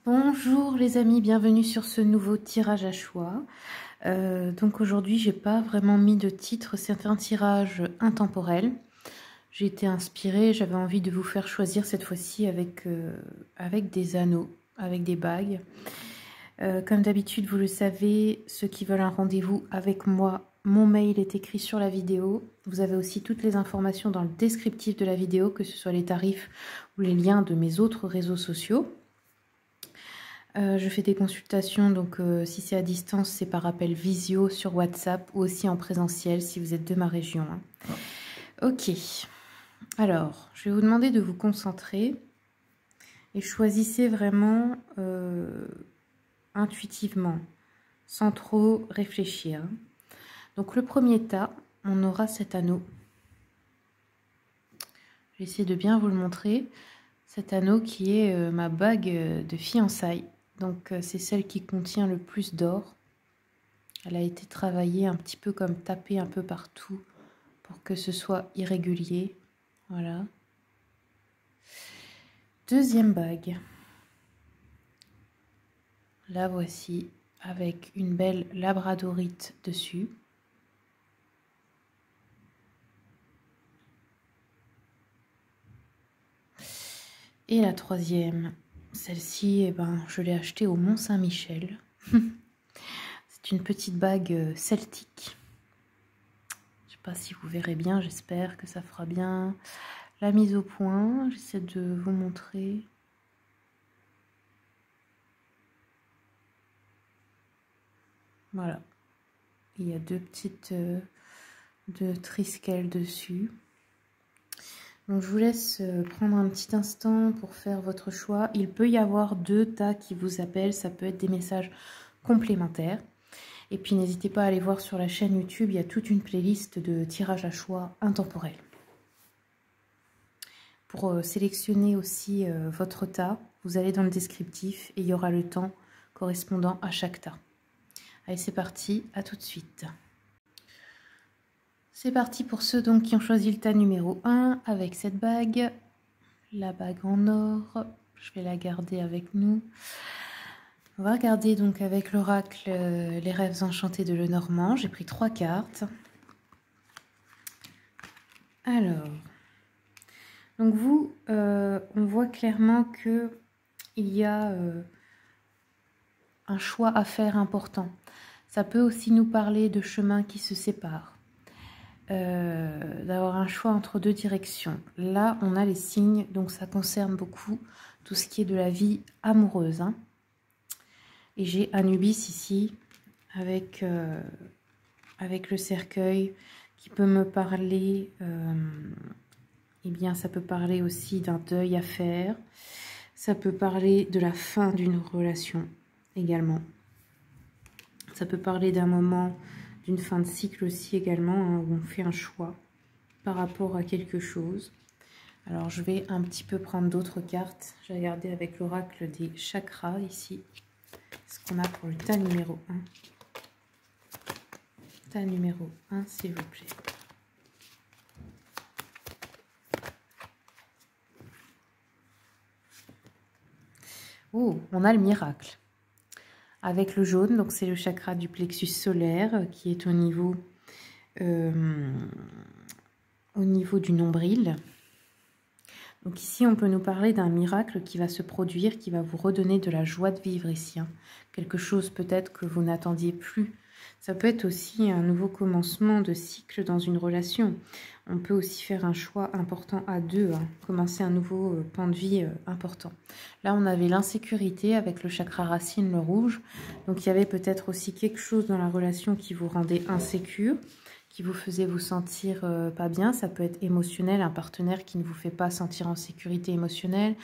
Bonjour les amis, bienvenue sur ce nouveau tirage à choix. Donc aujourd'hui j'ai pas vraiment mis de titre, c'est un tirage intemporel. J'ai été inspirée, j'avais envie de vous faire choisir cette fois-ci avec des anneaux, avec des bagues. Comme d'habitude vous le savez, ceux qui veulent un rendez-vous avec moi, mon mail est écrit sur la vidéo. Vous avez aussi toutes les informations dans le descriptif de la vidéo, que ce soit les tarifs ou les liens de mes autres réseaux sociaux. Je fais des consultations, donc si c'est à distance, c'est par appel visio sur WhatsApp ou aussi en présentiel si vous êtes de ma région. Ok, alors je vais vous demander de vous concentrer et choisissez vraiment intuitivement, sans trop réfléchir. Donc le premier tas, on aura cet anneau. Je vais essayer de bien vous le montrer. Cet anneau qui est ma bague de fiançailles. Donc c'est celle qui contient le plus d'or. Elle a été travaillée un petit peu comme tapée un peu partout pour que ce soit irrégulier. Voilà. Deuxième bague. La voici avec une belle labradorite dessus. Et la troisième, celle-ci, eh ben, je l'ai achetée au Mont-Saint-Michel. C'est une petite bague celtique. Je ne sais pas si vous verrez bien, j'espère que ça fera bien la mise au point. J'essaie de vous montrer. Voilà. Il y a deux petites de triskel dessus. Donc je vous laisse prendre un petit instant pour faire votre choix. Il peut y avoir deux tas qui vous appellent, ça peut être des messages complémentaires. Et puis n'hésitez pas à aller voir sur la chaîne YouTube, il y a toute une playlist de tirages à choix intemporels. Pour sélectionner aussi votre tas, vous allez dans le descriptif et il y aura le temps correspondant à chaque tas. Allez, c'est parti, à tout de suite. C'est parti pour ceux donc qui ont choisi le tas numéro 1 avec cette bague. La bague en or, je vais la garder avec nous. On va regarder donc avec l'oracle les rêves enchantés de Lenormand. J'ai pris 3 cartes. Alors, donc vous, on voit clairement que il y a un choix à faire important. Ça peut aussi nous parler de chemins qui se séparent. D'avoir un choix entre deux directions. Là, on a les signes, donc ça concerne beaucoup tout ce qui est de la vie amoureuse. Hein. Et j'ai Anubis ici, avec le cercueil, qui peut me parler, eh bien, ça peut parler aussi d'un deuil à faire. Ça peut parler de la fin d'une relation, également. Ça peut parler d'un moment, d'une fin de cycle aussi également, hein, où on fait un choix par rapport à quelque chose. Alors je vais un petit peu prendre d'autres cartes. J'ai regardé avec l'oracle des chakras ici. Ce qu'on a pour le tas numéro 1. Tas numéro 1, s'il vous plaît. Oh, on a le miracle. Avec le jaune, donc c'est le chakra du plexus solaire qui est au niveau du nombril. Donc ici, on peut nous parler d'un miracle qui va se produire, qui va vous redonner de la joie de vivre ici. Hein. Quelque chose peut-être que vous n'attendiez plus. Ça peut être aussi un nouveau commencement de cycle dans une relation. On peut aussi faire un choix important à deux, hein, commencer un nouveau pan de vie important. Là, on avait l'insécurité avec le chakra racine, le rouge. Donc, il y avait peut-être aussi quelque chose dans la relation qui vous rendait insécure, qui vous faisait vous sentir pas bien. Ça peut être émotionnel, un partenaire qui ne vous fait pas sentir en sécurité émotionnelle,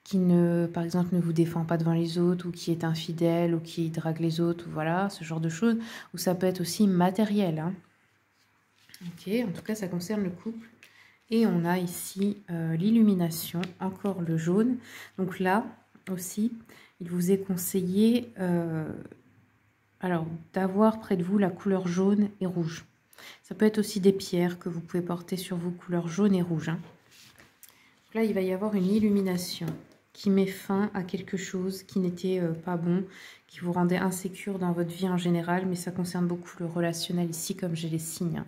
qui ne, par exemple, ne vous défend pas devant les autres, ou qui est infidèle, ou qui drague les autres, ou voilà, ce genre de choses. Ou ça peut être aussi matériel. Hein. Ok, en tout cas, ça concerne le couple. Et on a ici l'illumination, encore le jaune. Donc là aussi, il vous est conseillé d'avoir près de vous la couleur jaune et rouge. Ça peut être aussi des pierres que vous pouvez porter sur vous, couleur jaune et rouge. Hein. Donc là, il va y avoir une illumination qui met fin à quelque chose qui n'était pas bon, qui vous rendait insécure dans votre vie en général, mais ça concerne beaucoup le relationnel ici, comme j'ai les signes.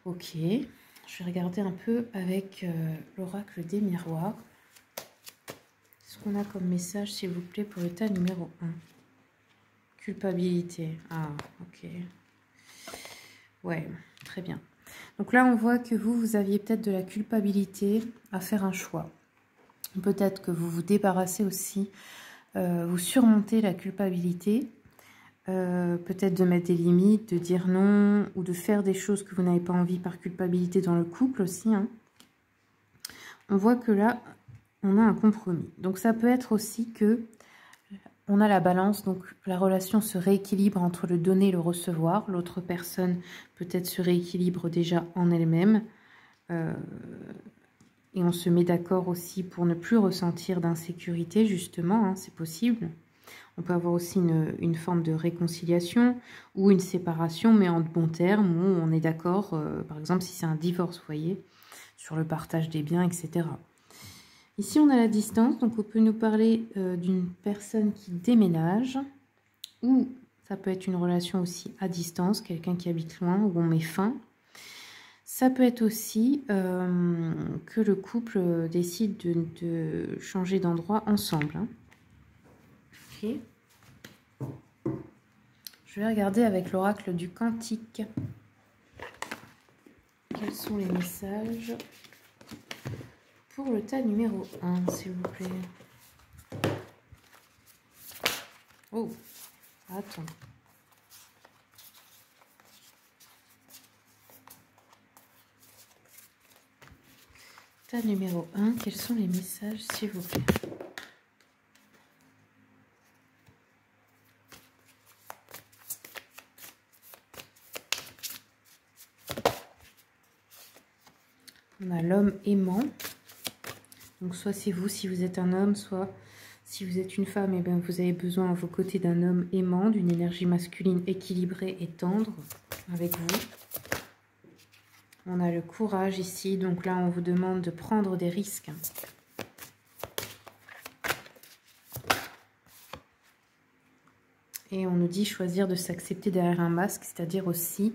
Ok, je vais regarder un peu avec l'oracle des miroirs. Qu'est-ce qu'on a comme message, s'il vous plaît, pour le tas numéro 1? Culpabilité. Ah, ok. Ouais, très bien. Donc là, on voit que vous aviez peut-être de la culpabilité à faire un choix. Peut-être que vous vous débarrassez aussi, vous surmontez la culpabilité. Peut-être de mettre des limites, de dire non, ou de faire des choses que vous n'avez pas envie par culpabilité dans le couple aussi. Hein. On voit que là, on a un compromis. Donc ça peut être aussi que on a la balance, donc la relation se rééquilibre entre le donner et le recevoir. L'autre personne peut-être se rééquilibre déjà en elle-même. Et on se met d'accord aussi pour ne plus ressentir d'insécurité, justement, hein, c'est possible. On peut avoir aussi une forme de réconciliation ou une séparation, mais en de bons termes, où on est d'accord, par exemple, si c'est un divorce, vous voyez, sur le partage des biens, etc. Ici, on a la distance, donc on peut nous parler d'une personne qui déménage, ou ça peut être une relation aussi à distance, quelqu'un qui habite loin, où on met fin. Ça peut être aussi que le couple décide de changer d'endroit ensemble. Hein. Ok. Je vais regarder avec l'oracle du Cantique. Quels sont les messages pour le tas numéro 1, s'il vous plaît? Oh, attends. Tas numéro 1, quels sont les messages, s'il vous plaît? On a l'homme aimant. Donc soit c'est vous si vous êtes un homme, soit si vous êtes une femme, et bien vous avez besoin à vos côtés d'un homme aimant, d'une énergie masculine équilibrée et tendre avec vous. On a le courage ici, donc là on vous demande de prendre des risques. Et on nous dit choisir de s'accepter derrière un masque, c'est-à-dire aussi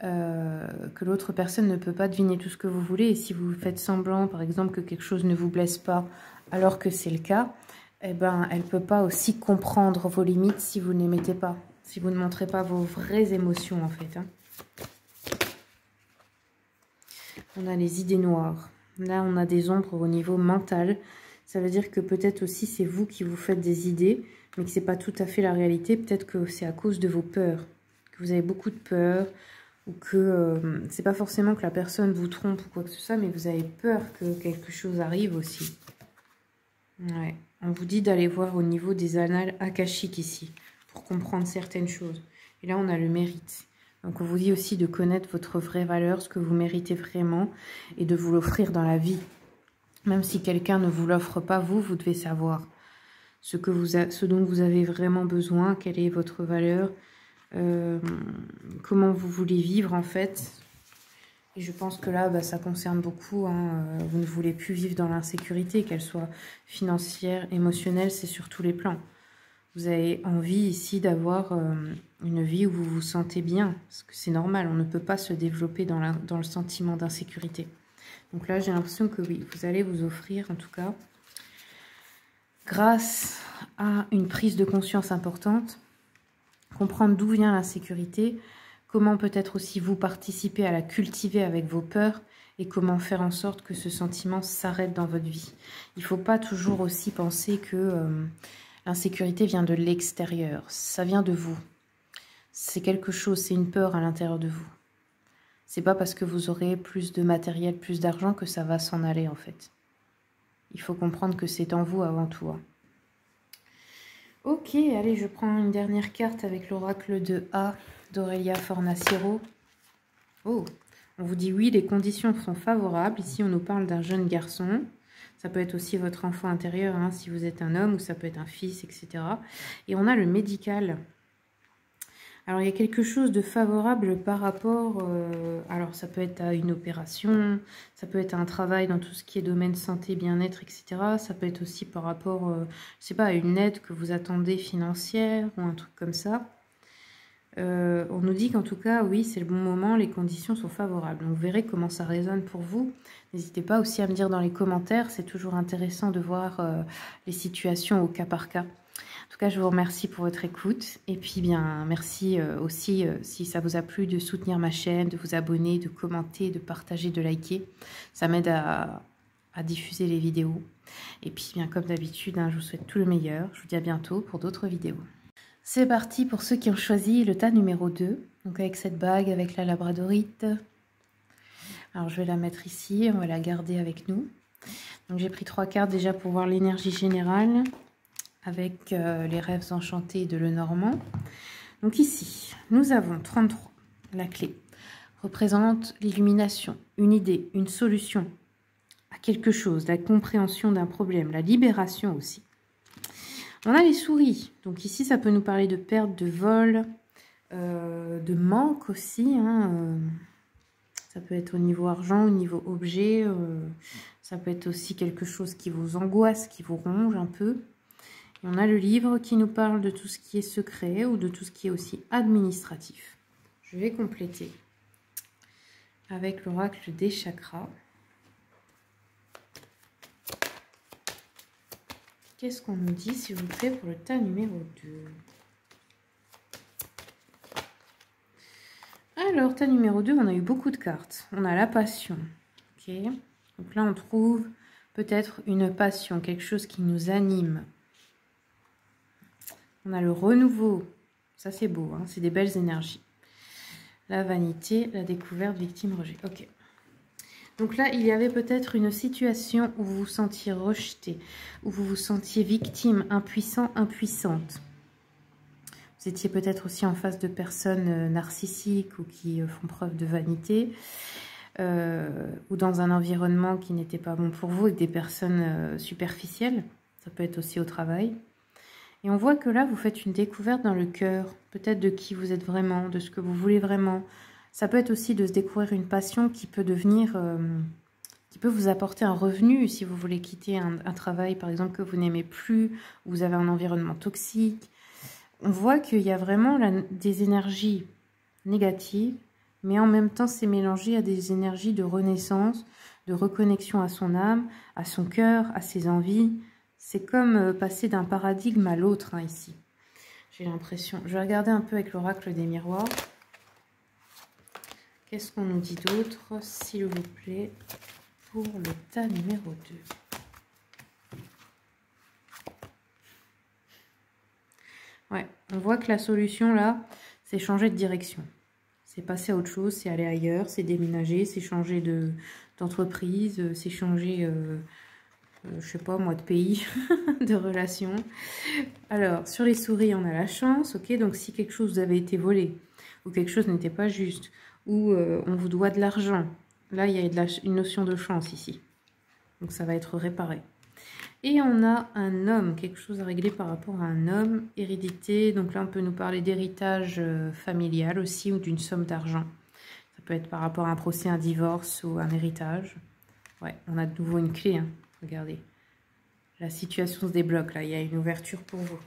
que l'autre personne ne peut pas deviner tout ce que vous voulez. Et si vous faites semblant, par exemple, que quelque chose ne vous blesse pas, alors que c'est le cas, eh ben, elle ne peut pas aussi comprendre vos limites si vous ne les mettez pas, si vous ne montrez pas vos vraies émotions, en fait. Hein. On a les idées noires. Là, on a des ombres au niveau mental. Ça veut dire que peut-être aussi c'est vous qui vous faites des idées, mais que ce n'est pas tout à fait la réalité. Peut-être que c'est à cause de vos peurs, que vous avez beaucoup de peurs, ou que c'est pas forcément que la personne vous trompe ou quoi que ce soit, mais vous avez peur que quelque chose arrive aussi. Ouais. On vous dit d'aller voir au niveau des annales akashiques ici, pour comprendre certaines choses. Et là, on a le mérite. Donc, on vous dit aussi de connaître votre vraie valeur, ce que vous méritez vraiment, et de vous l'offrir dans la vie. Même si quelqu'un ne vous l'offre pas, vous devez savoir ce dont vous avez vraiment besoin, quelle est votre valeur, comment vous voulez vivre en fait. Et je pense que là, ça concerne beaucoup. Hein, vous ne voulez plus vivre dans l'insécurité, qu'elle soit financière, émotionnelle, c'est sur tous les plans. Vous avez envie ici d'avoir une vie où vous vous sentez bien, parce que c'est normal, on ne peut pas se développer dans le sentiment d'insécurité. Donc là, j'ai l'impression que oui, vous allez vous offrir, en tout cas, grâce à une prise de conscience importante, comprendre d'où vient l'insécurité, comment peut-être aussi vous participer à la cultiver avec vos peurs et comment faire en sorte que ce sentiment s'arrête dans votre vie. Il ne faut pas toujours aussi penser que l'insécurité vient de l'extérieur, ça vient de vous. C'est quelque chose, c'est une peur à l'intérieur de vous. C'est pas parce que vous aurez plus de matériel, plus d'argent que ça va s'en aller en fait. Il faut comprendre que c'est en vous avant tout. Hein. Ok, allez, je prends une dernière carte avec l'oracle de A d'Aurelia Fornaciero. Oh, on vous dit oui, les conditions sont favorables. Ici, on nous parle d'un jeune garçon. Ça peut être aussi votre enfant intérieur, hein, si vous êtes un homme, ou ça peut être un fils, etc. Et on a le médical. Alors, il y a quelque chose de favorable par rapport... alors, ça peut être à une opération, ça peut être à un travail dans tout ce qui est domaine santé, bien-être, etc. Ça peut être aussi par rapport, je sais pas, à une aide que vous attendez financière ou un truc comme ça. On nous dit qu'en tout cas, oui, c'est le bon moment, les conditions sont favorables. Donc, vous verrez comment ça résonne pour vous. N'hésitez pas aussi à me dire dans les commentaires, c'est toujours intéressant de voir les situations au cas par cas. En tout cas, je vous remercie pour votre écoute. Et puis, bien, merci aussi, si ça vous a plu, de soutenir ma chaîne, de vous abonner, de commenter, de partager, de liker. Ça m'aide à diffuser les vidéos. Et puis, bien, comme d'habitude, hein, je vous souhaite tout le meilleur. Je vous dis à bientôt pour d'autres vidéos. C'est parti pour ceux qui ont choisi le tas numéro 2. Donc, avec cette bague, avec la labradorite. Alors, je vais la mettre ici. On va la garder avec nous. Donc, j'ai pris 3 cartes déjà pour voir l'énergie générale, avec les rêves enchantés de Lenormand. Donc ici, nous avons 33. La clé représente l'illumination, une idée, une solution à quelque chose, la compréhension d'un problème, la libération aussi. On a les souris. Donc ici, ça peut nous parler de perte, de vol, de manque aussi. Hein, ça peut être au niveau argent, au niveau objet. Ça peut être aussi quelque chose qui vous angoisse, qui vous ronge un peu. Et on a le livre qui nous parle de tout ce qui est secret ou de tout ce qui est aussi administratif. Je vais compléter avec l'oracle des chakras. Qu'est-ce qu'on nous dit, s'il vous plaît, pour le tas numéro 2? Alors, tas numéro 2, on a eu beaucoup de cartes. On a la passion. Ok. Donc là, on trouve peut-être une passion, quelque chose qui nous anime. On a le renouveau. Ça, c'est beau, hein, c'est des belles énergies. La vanité, la découverte, victime, rejet. Ok. Donc là, il y avait peut-être une situation où vous vous sentiez rejeté, où vous vous sentiez victime, impuissant, impuissante. Vous étiez peut-être aussi en face de personnes narcissiques ou qui font preuve de vanité, ou dans un environnement qui n'était pas bon pour vous, avec des personnes superficielles. Ça peut être aussi au travail. Et on voit que là, vous faites une découverte dans le cœur, peut-être de qui vous êtes vraiment, de ce que vous voulez vraiment. Ça peut être aussi de se découvrir une passion qui peut devenir, qui peut vous apporter un revenu si vous voulez quitter un travail, par exemple, que vous n'aimez plus, ou vous avez un environnement toxique. On voit qu'il y a vraiment des énergies négatives, mais en même temps, c'est mélangé à des énergies de renaissance, de reconnexion à son âme, à son cœur, à ses envies. C'est comme passer d'un paradigme à l'autre, hein, ici. J'ai l'impression. Je vais regarder un peu avec l'oracle des miroirs. Qu'est-ce qu'on nous dit d'autre, s'il vous plaît, pour le tas numéro 2? Ouais, on voit que la solution, là, c'est changer de direction. C'est passer à autre chose, c'est aller ailleurs, c'est déménager, c'est changer d'entreprise, c'est changer... je sais pas moi, de pays, de relation. Alors, sur les souris, on a la chance, ok. Donc, si quelque chose vous avait été volé, ou quelque chose n'était pas juste, ou on vous doit de l'argent, là, il y a une notion de chance ici. Donc, ça va être réparé. Et on a un homme, quelque chose à régler par rapport à un homme, hérédité. Donc là, on peut nous parler d'héritage familial aussi, ou d'une somme d'argent. Ça peut être par rapport à un procès, un divorce ou un héritage. Ouais, on a de nouveau une clé, hein. Regardez, la situation se débloque, là, il y a une ouverture pour vous.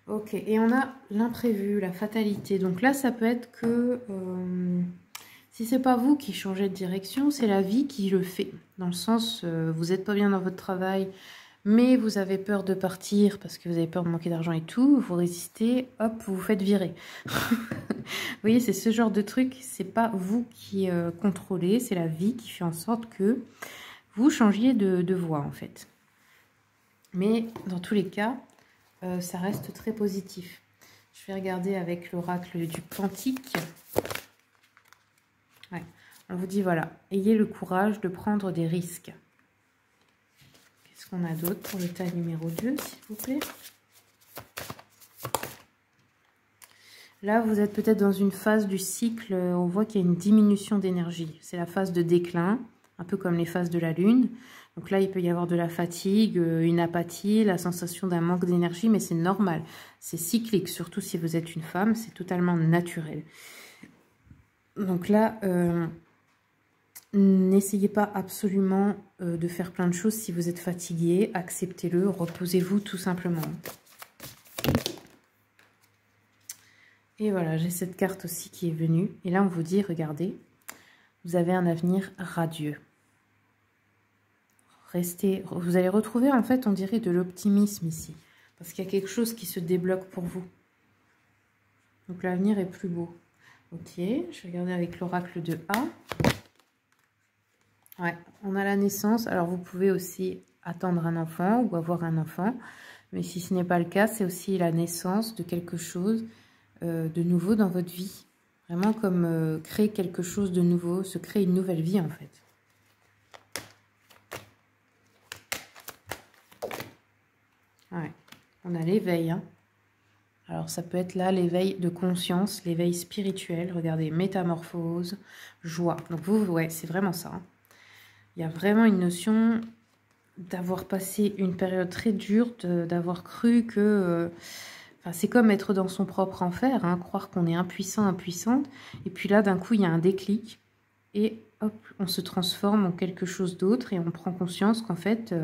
Ok, et on a l'imprévu, la fatalité. Donc là, ça peut être que, si c'est pas vous qui changez de direction, c'est la vie qui le fait. Dans le sens, vous n'êtes pas bien dans votre travail, mais vous avez peur de partir parce que vous avez peur de manquer d'argent et tout, vous résistez, hop, vous vous faites virer. Vous voyez, c'est ce genre de truc, c'est pas vous qui contrôlez, c'est la vie qui fait en sorte que vous changiez de voie, en fait. Mais dans tous les cas, ça reste très positif. Je vais regarder avec l'oracle du Cantique. Ouais. On vous dit, voilà, ayez le courage de prendre des risques. Qu'est-ce qu'on a d'autre pour le tas numéro 2, s'il vous plaît? Là, vous êtes peut-être dans une phase du cycle, on voit qu'il y a une diminution d'énergie. C'est la phase de déclin, un peu comme les phases de la lune. Donc là, il peut y avoir de la fatigue, une apathie, la sensation d'un manque d'énergie, mais c'est normal. C'est cyclique, surtout si vous êtes une femme, c'est totalement naturel. Donc là, n'essayez pas absolument de faire plein de choses si vous êtes fatigué. Acceptez-le, reposez-vous tout simplement. Et voilà, j'ai cette carte aussi qui est venue. Et là, on vous dit, regardez, vous avez un avenir radieux. Restez, vous allez retrouver, en fait, on dirait de l'optimisme ici. Parce qu'il y a quelque chose qui se débloque pour vous. Donc, l'avenir est plus beau. Ok, je vais regarder avec l'oracle de A. Ouais, on a la naissance. Alors, vous pouvez aussi attendre un enfant ou avoir un enfant. Mais si ce n'est pas le cas, c'est aussi la naissance de quelque chose de nouveau dans votre vie. Vraiment comme créer quelque chose de nouveau, se créer une nouvelle vie en fait. Ouais. On a l'éveil. Hein. Alors ça peut être là l'éveil de conscience, l'éveil spirituel. Regardez, métamorphose, joie. Donc vous, ouais, c'est vraiment ça. Hein. Il y a vraiment une notion d'avoir passé une période très dure, d'avoir cru que... Enfin, c'est comme être dans son propre enfer, hein, croire qu'on est impuissant, impuissante. Et puis là, d'un coup, il y a un déclic. Et hop, on se transforme en quelque chose d'autre et on prend conscience qu'en fait,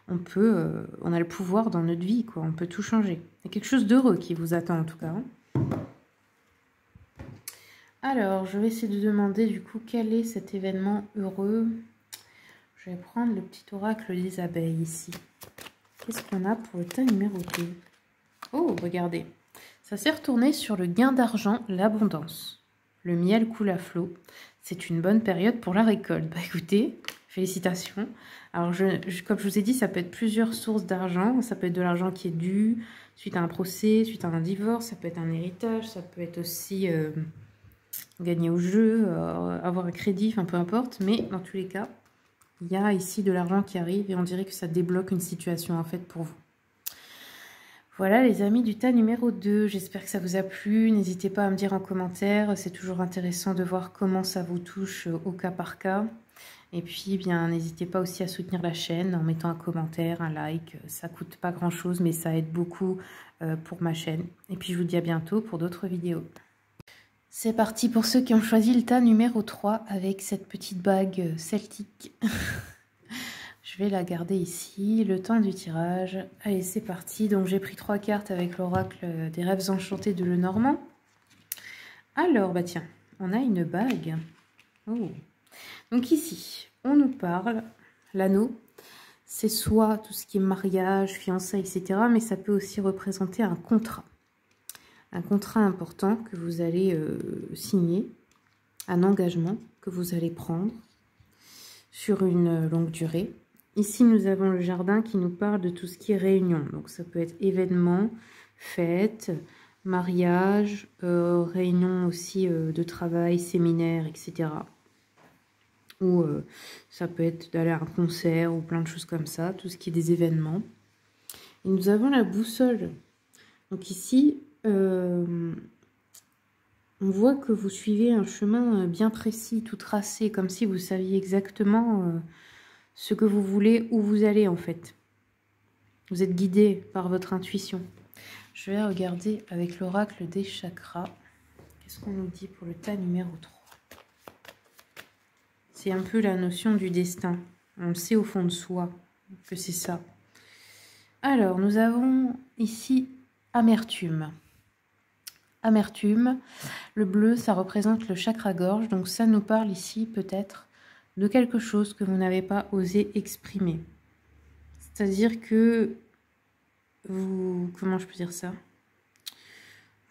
on a le pouvoir dans notre vie, quoi. On peut tout changer. Il y a quelque chose d'heureux qui vous attend en tout cas. Hein. Alors, je vais essayer de demander du coup quel est cet événement heureux. Je vais prendre le petit oracle des abeilles ici. Qu'est-ce qu'on a pour le tas numéro 2? Oh, regardez. Ça s'est retourné sur le gain d'argent, l'abondance. Le miel coule à flot. C'est une bonne période pour la récolte. Bah écoutez, félicitations. Alors, comme je vous ai dit, ça peut être plusieurs sources d'argent. Ça peut être de l'argent qui est dû suite à un procès, suite à un divorce. Ça peut être un héritage. Ça peut être aussi gagner au jeu, avoir un crédit, enfin peu importe. Mais dans tous les cas, il y a ici de l'argent qui arrive et on dirait que ça débloque une situation en fait pour vous. Voilà les amis du tas numéro 2, j'espère que ça vous a plu, n'hésitez pas à me dire en commentaire, c'est toujours intéressant de voir comment ça vous touche au cas par cas. Et puis bien n'hésitez pas aussi à soutenir la chaîne en mettant un commentaire, un like, ça coûte pas grand chose mais ça aide beaucoup pour ma chaîne. Et puis je vous dis à bientôt pour d'autres vidéos. C'est parti pour ceux qui ont choisi le tas numéro 3 avec cette petite bague celtique. Je vais la garder ici, le temps du tirage. Allez, c'est parti. Donc, j'ai pris 3 cartes avec l'oracle des rêves enchantés de Lenormand. Alors, bah tiens, on a une bague. Oh. Donc ici, on nous parle, l'anneau, c'est soit tout ce qui est mariage, fiançailles, etc. Mais ça peut aussi représenter un contrat. Un contrat important que vous allez signer, un engagement que vous allez prendre sur une longue durée. Ici, nous avons le jardin qui nous parle de tout ce qui est réunion. Donc, ça peut être événements, fêtes, mariage, réunion aussi de travail, séminaire, etc. Ou ça peut être d'aller à un concert ou plein de choses comme ça, tout ce qui est des événements. Et nous avons la boussole. Donc ici, on voit que vous suivez un chemin bien précis, tout tracé, comme si vous saviez exactement... ce que vous voulez, où vous allez en fait. Vous êtes guidé par votre intuition. Je vais regarder avec l'oracle des chakras. Qu'est-ce qu'on nous dit pour le tas numéro 3? C'est un peu la notion du destin. On le sait au fond de soi que c'est ça. Alors, nous avons ici amertume. Amertume. Le bleu, ça représente le chakra-gorge. Donc ça nous parle ici peut-être de quelque chose que vous n'avez pas osé exprimer. C'est-à-dire que vous... Comment je peux dire ça?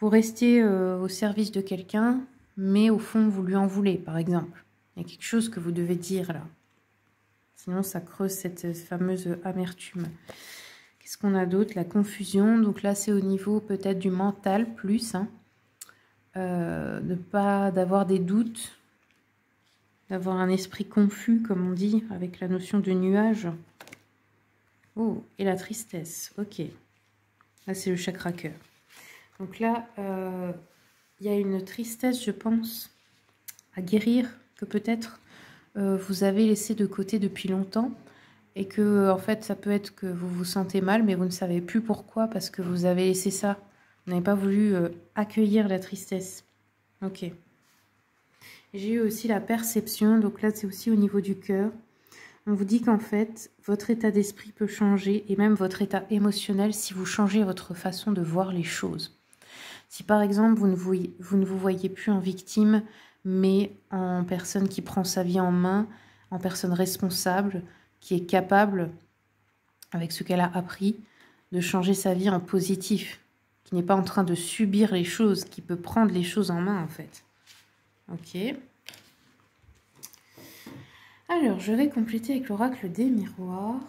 Vous restez au service de quelqu'un, mais au fond, vous lui en voulez, par exemple. Il y a quelque chose que vous devez dire, là. Sinon, ça creuse cette fameuse amertume. Qu'est-ce qu'on a d'autre? La confusion. Donc là, c'est au niveau peut-être du mental, plus. Hein. D'avoir des doutes, d'avoir un esprit confus, comme on dit, avec la notion de nuage. Oh, et la tristesse, ok. Là, c'est le chakra cœur. Donc là, il y a une tristesse, je pense, à guérir, que peut-être vous avez laissé de côté depuis longtemps et que en fait ça peut être que vous vous sentez mal mais vous ne savez plus pourquoi parce que vous avez laissé ça. Vous n'avez pas voulu accueillir la tristesse. Ok. J'ai eu aussi la perception, donc là c'est aussi au niveau du cœur. On vous dit qu'en fait, votre état d'esprit peut changer et même votre état émotionnel si vous changez votre façon de voir les choses. Si par exemple, vous ne vous voyez plus en victime, mais en personne qui prend sa vie en main, en personne responsable, qui est capable, avec ce qu'elle a appris, de changer sa vie en positif, qui n'est pas en train de subir les choses, qui peut prendre les choses en main en fait. Ok. Alors, je vais compléter avec l'oracle des miroirs.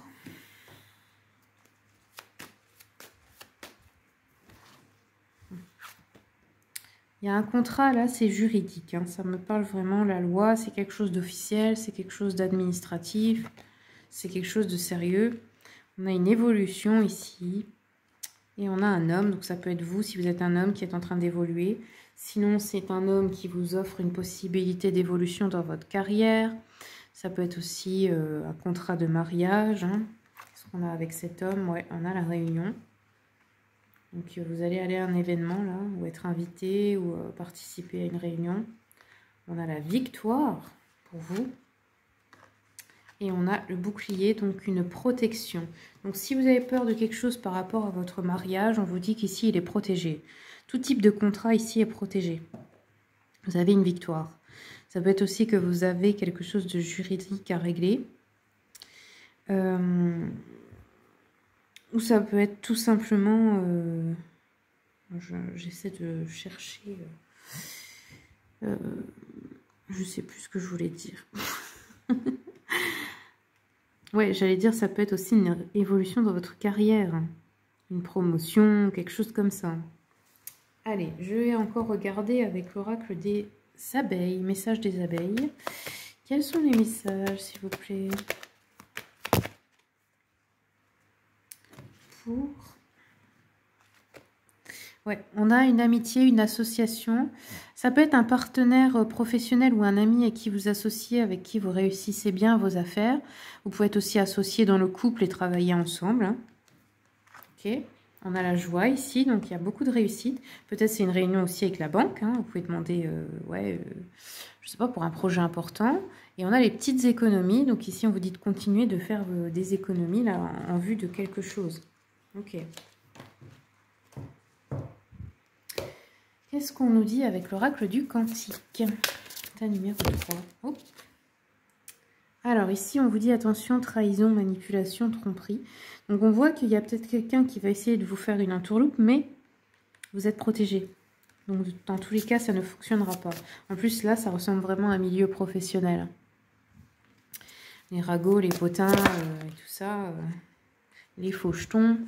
Il y a un contrat là, c'est juridique. Hein, ça me parle vraiment, la loi, c'est quelque chose d'officiel, c'est quelque chose d'administratif, c'est quelque chose de sérieux. On a une évolution ici. Et on a un homme, donc ça peut être vous si vous êtes un homme qui est en train d'évoluer. Sinon, c'est un homme qui vous offre une possibilité d'évolution dans votre carrière. Ça peut être aussi un contrat de mariage. Hein. Qu'est-ce qu'on a avec cet homme? Ouais, on a la réunion. Donc vous allez aller à un événement là, ou être invité, ou participer à une réunion. On a la victoire pour vous. Et on a le bouclier, donc une protection. Donc si vous avez peur de quelque chose par rapport à votre mariage, on vous dit qu'ici il est protégé. Tout type de contrat ici est protégé. Vous avez une victoire. Ça peut être aussi que vous avez quelque chose de juridique à régler. Ou ça peut être tout simplement... j'essaie de chercher... je sais plus ce que je voulais dire. Ouais, j'allais dire, ça peut être aussi une évolution dans votre carrière. Une promotion, quelque chose comme ça. Allez, je vais encore regarder avec l'oracle des abeilles, messages des abeilles. Quels sont les messages, s'il vous plaît? Pour... Ouais, on a une amitié, une association. Ça peut être un partenaire professionnel ou un ami à qui vous associez, avec qui vous réussissez bien vos affaires. Vous pouvez être aussi associé dans le couple et travailler ensemble. Hein. Ok, on a la joie ici, donc il y a beaucoup de réussite. Peut-être c'est une réunion aussi avec la banque. Hein. Vous pouvez demander, je sais pas, pour un projet important. Et on a les petites économies. Donc ici, on vous dit de continuer de faire des économies là en vue de quelque chose. Ok. Qu'est-ce qu'on nous dit avec l'oracle du Cantique? Ta numéro 3. Oh. Alors ici, on vous dit attention, trahison, manipulation, tromperie. Donc on voit qu'il y a peut-être quelqu'un qui va essayer de vous faire une entourloupe, mais vous êtes protégé. Donc dans tous les cas, ça ne fonctionnera pas. En plus, là, ça ressemble vraiment à un milieu professionnel. Les ragots, les potins, et tout ça, les faux jetons.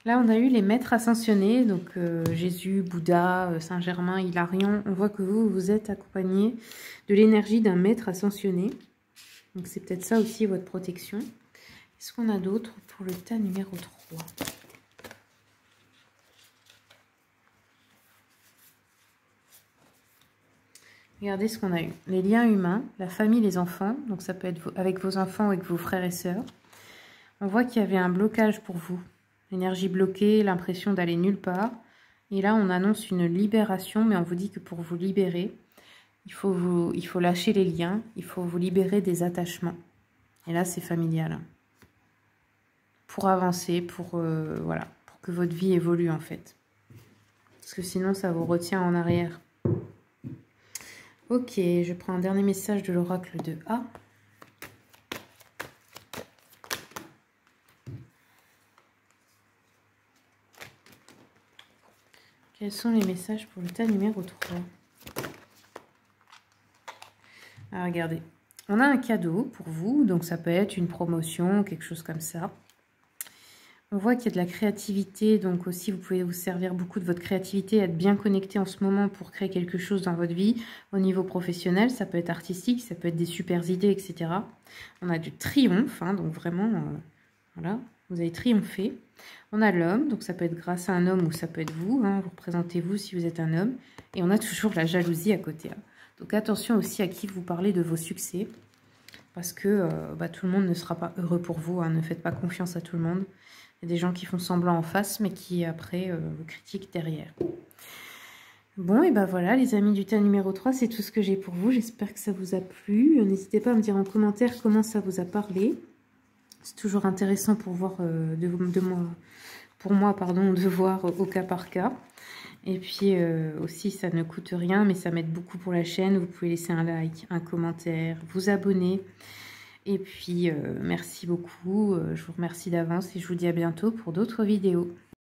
Là, on a eu les maîtres ascensionnés, donc Jésus, Bouddha, Saint-Germain, Hilarion. On voit que vous êtes accompagné de l'énergie d'un maître ascensionné. Donc, c'est peut-être ça aussi votre protection. Qu'est-ce qu'on a d'autre pour le tas numéro 3? Regardez ce qu'on a eu. Les liens humains, la famille, les enfants. Donc, ça peut être avec vos enfants ou avec vos frères et sœurs. On voit qu'il y avait un blocage pour vous. L'énergie bloquée, l'impression d'aller nulle part. Et là, on annonce une libération, mais on vous dit que pour vous libérer, il faut lâcher les liens, il faut vous libérer des attachements. Et là, c'est familial. Pour avancer, voilà, pour que votre vie évolue en fait. Parce que sinon, ça vous retient en arrière. Ok, je prends un dernier message de l'oracle de A. Quels sont les messages pour le tas numéro 3? Ah, regardez, on a un cadeau pour vous, donc ça peut être une promotion, quelque chose comme ça. On voit qu'il y a de la créativité, donc aussi vous pouvez vous servir beaucoup de votre créativité, être bien connecté en ce moment pour créer quelque chose dans votre vie. Au niveau professionnel, ça peut être artistique, ça peut être des super idées, etc. On a du triomphe, hein, donc vraiment, voilà, vous avez triomphé. On a l'homme, donc ça peut être grâce à un homme ou ça peut être vous, hein, vous représentez vous si vous êtes un homme. Et on a toujours la jalousie à côté. Hein. Donc attention aussi à qui vous parlez de vos succès, parce que tout le monde ne sera pas heureux pour vous, hein. Ne faites pas confiance à tout le monde. Il y a des gens qui font semblant en face, mais qui après vous critiquent derrière. Bon, et ben voilà, les amis du tas numéro 3, c'est tout ce que j'ai pour vous. J'espère que ça vous a plu. N'hésitez pas à me dire en commentaire comment ça vous a parlé. C'est toujours intéressant pour voir de voir au cas par cas. Et puis aussi, ça ne coûte rien, mais ça m'aide beaucoup pour la chaîne. Vous pouvez laisser un like, un commentaire, vous abonner. Et puis, merci beaucoup. Je vous remercie d'avance et je vous dis à bientôt pour d'autres vidéos.